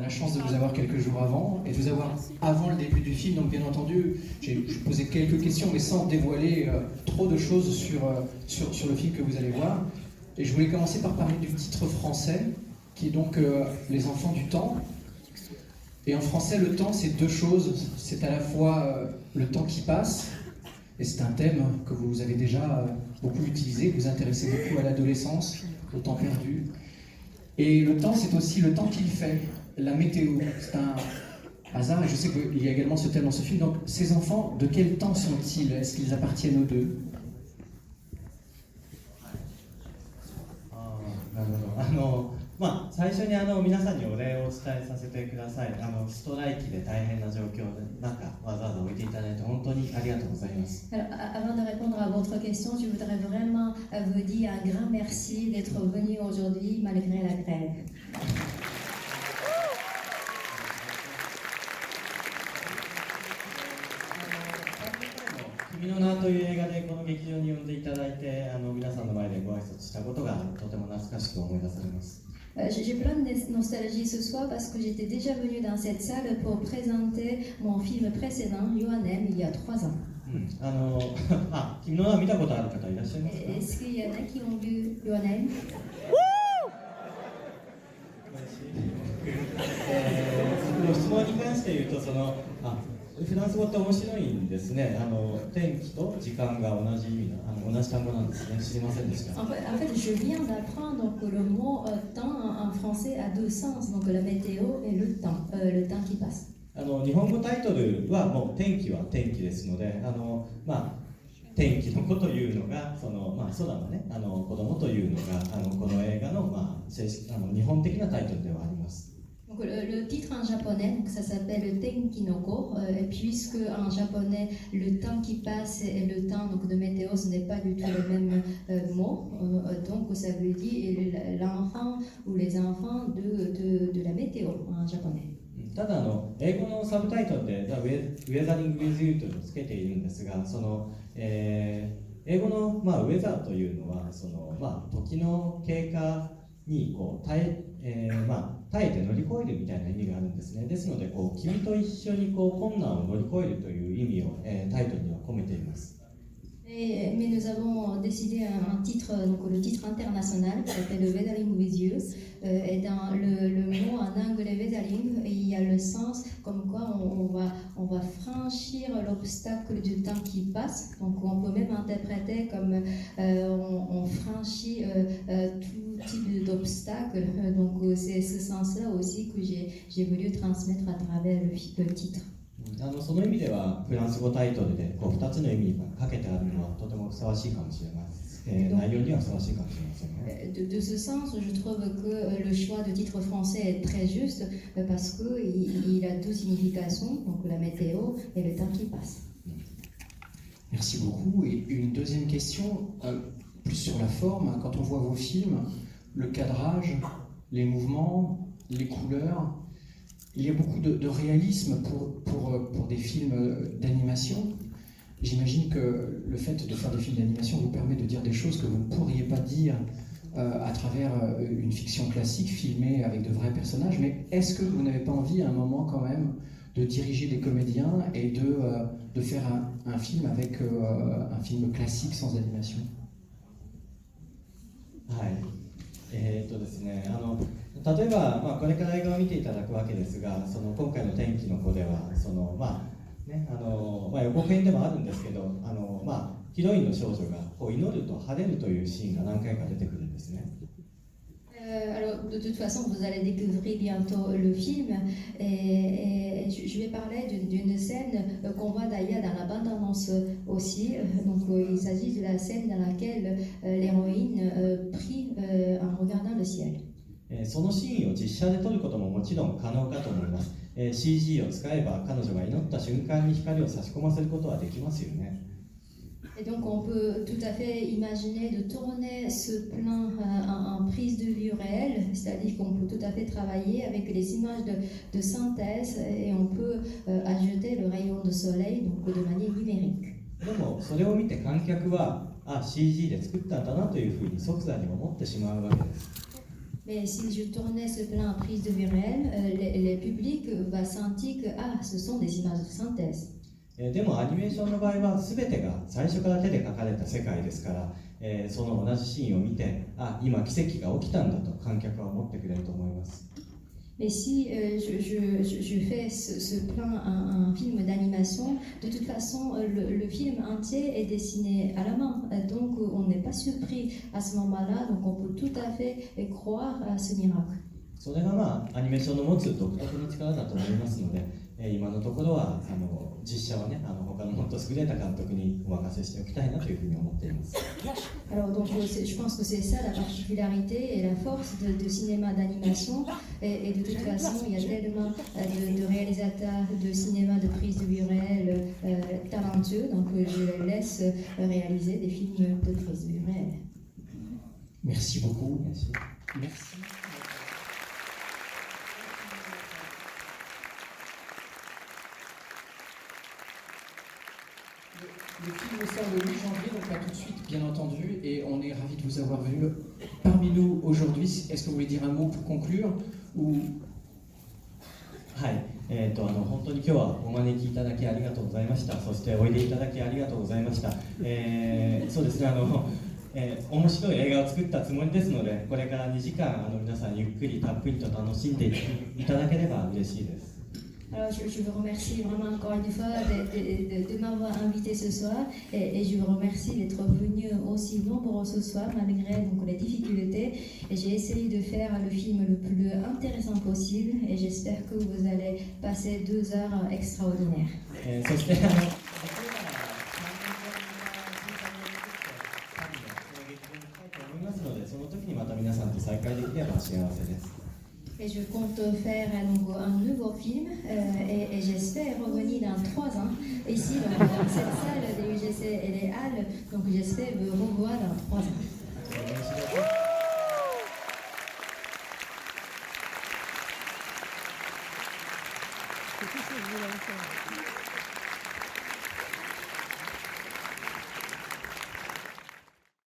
la chance de vous avoir quelques jours avant et de vous avoir avant le début du film. Donc bien entendu, j'ai posé quelques questions mais sans dévoiler trop de choses sur le film que vous allez voir. Et je voulais commencer par parler du titre français qui est donc Les enfants du temps. Et en français, le temps, c'est deux choses. C'est à la fois le temps qui passe, et c'est un thème que vous avez déjà beaucoup utilisé, vous vous intéressez beaucoup à l'adolescence, au temps perdu. Et le temps, c'est aussi le temps qu'il fait, la météo. C'est un hasard, et je sais qu'il y a également ce thème dans ce film. Donc, ces enfants, de quel temps sont-ils? Est-ce qu'ils appartiennent aux deux?まあ、最初に皆さんにお礼をお伝えさせてください。ストライキで大変な状況で中わざわざ置いていただいて本当にありがとうございます。Alors, avant de répondre à votre question, je voudrais vraiment vous dire un grand merci d'être venu aujourd'hui malgré la grève. 君の名という映画でこの劇場に呼んでいただいて皆さんの前でご挨拶したことがとても懐かしく思い出されます。J'ai plein de nostalgie ce soir parce que j'étais déjà venu dans cette salle pour présenter mon film précédent, Yohanem, il y a 3 ans. 君の名見たことある方いらっしゃいますか？ Est-ce qu'il y en a qui ont vu Yohanem? 質問に関して言うとフランス語って面白いんですね。天気と時間が同じ意味の同じ単語なんですね。知りませんでした。En fait, je viens d'apprendre que le mot temps en français a 2 sens, donc la météo et le temps qui passe. 日本語タイトルはもう天気は天気ですので、天気の子というのが空のね子供というのがこの映画の日本的なタイトルではあります。Donc, le titre en japonais, donc ça s'appelle Tenkinoko, et puisque en japonais le temps qui passe et le temps donc, de météo ce n'est pas du tout le même mot, donc ça veut dire l'enfant ou les enfants de la météo en japonais. ただ英語のサブタイトルで「The Weathering with You」とつけているんですが、英語の、ウェザーというのは時の経過に耐えて乗り越えるみたいな意味があるんですね。ですので君と一緒に困難を乗り越えるという意味を、タイトルには込めています。Mais nous avons décidé un titre, donc le titre international qui s'appelle Weathering with You. Et dans le mot en anglais Weathering, il y a le sens comme quoi on va franchir l'obstacle du temps qui passe. Donc on peut même interpréter comme on franchit tout type d'obstacle. Donc c'est ce sens-là aussi que j'ai voulu transmettre à travers le titre. その意味ではフランス語タイトルで2つの意味がかけてあるのはとてもふさわしいかもしれません。内容にはふさわしいかもしれませんね。De ce sens, je trouve que le choix de titre français est très juste parce qu'il a 2 significations, donc la météo et le temps qui passe. Merci beaucoup. Et une deuxième question, plus sur la forme. Quand on voit vos films, le cadrage, les mouvements, les couleurs, il y a beaucoup de réalisme pour des films d'animation. J'imagine que le fait de faire des films d'animation vous permet de dire des choses que vous ne pourriez pas dire à travers une fiction classique filmée avec de vrais personnages. Mais est-ce que vous n'avez pas envie à un moment quand même de diriger des comédiens et de faire un film avec un film classique sans animation? はい。ですね、例えば、これから映画を見ていただくわけですが、今回の天気の子では予告編でもあるんですけど、ヒロインの少女が祈ると晴れるというシーンが何回か出てくるんですね。Alors, de toute façon, vous allez découvrir bientôt le film et je vais parler d'une scène qu'on voit d'ailleurs dans la bande-annonce aussi. Donc, il s'agit de la scène dans laquelle l'héroïne prie en regardant le ciel. そのシーンを実写で撮ることももちろん可能かと思います。CG を使えば彼女が祈った瞬間に光を差し込ませることはできますよね。Et donc on peut tout à fait imaginer de tourner ce plan en prise de vue réelle, c'est-à-dire qu'on peut tout à fait travailler avec les images de synthèse et on peut ajouter le rayon de soleil donc de manière numérique. でもそれを見て観客はCG で作ったんだなというふうに即座に思ってしまうわけです。Mais si je tournais ce plan en prise de vue réelle, les publics va sentir que ce sont des images de synthèse. でもアニメーションの場合は全てが最初から手で描かれた世界ですから、その同じシーンを見て、今奇跡が起きたんだと観客は思ってくれると思います。Mais si je fais ce plan, un film d'animation, de toute façon, le film entier est dessiné à la main. Donc, on n'est pas surpris à ce moment-là. Donc, on peut tout à fait croire à ce miracle. それがアニメーションの持つ独特の力だと思いますので、今のところは実写はね、他のもっと優れた監督にお任せしておきたいなというふうに思っています。Alors donc je pense que c'est ça la particularité et la force de cinéma d'animation et de toute façon il y a tellement de réalisateurs de cinéma de prise de vue réelle talentueux, donc je les laisse réaliser des films de prise de vue réelle. Merci beaucoup. Merci. Merci. Le film sort le 8 janvier, donc là tout de suite, bien entendu, et on est ravis de vous avoir venu parmi nous aujourd'hui. Est-ce que vous voulez dire un mot pour conclure ou... はい、本当に今日はお招きいただきありがとうございました。そしておいでいただきありがとうございました。そうですね、面白い映画を作ったつもりですので、これから2時間皆さんゆっくりたっぷりと楽しんでいただければ嬉しいです。Alors je vous remercie vraiment encore une fois de m'avoir invité ce soir et je vous remercie d'être venu aussi nombreux ce soir malgré donc, les difficultés. Et j'ai essayé de faire le film le plus intéressant possible et j'espère que vous allez passer 2 heures extraordinaires. そしてその時にまた皆さんと再会できれば幸せです。Et je compte faire un nouveau film et j'espère revenir dans 3 ans ici dans cette salle des UGC et les Halles. Donc j'espère vous revoir dans 3 ans.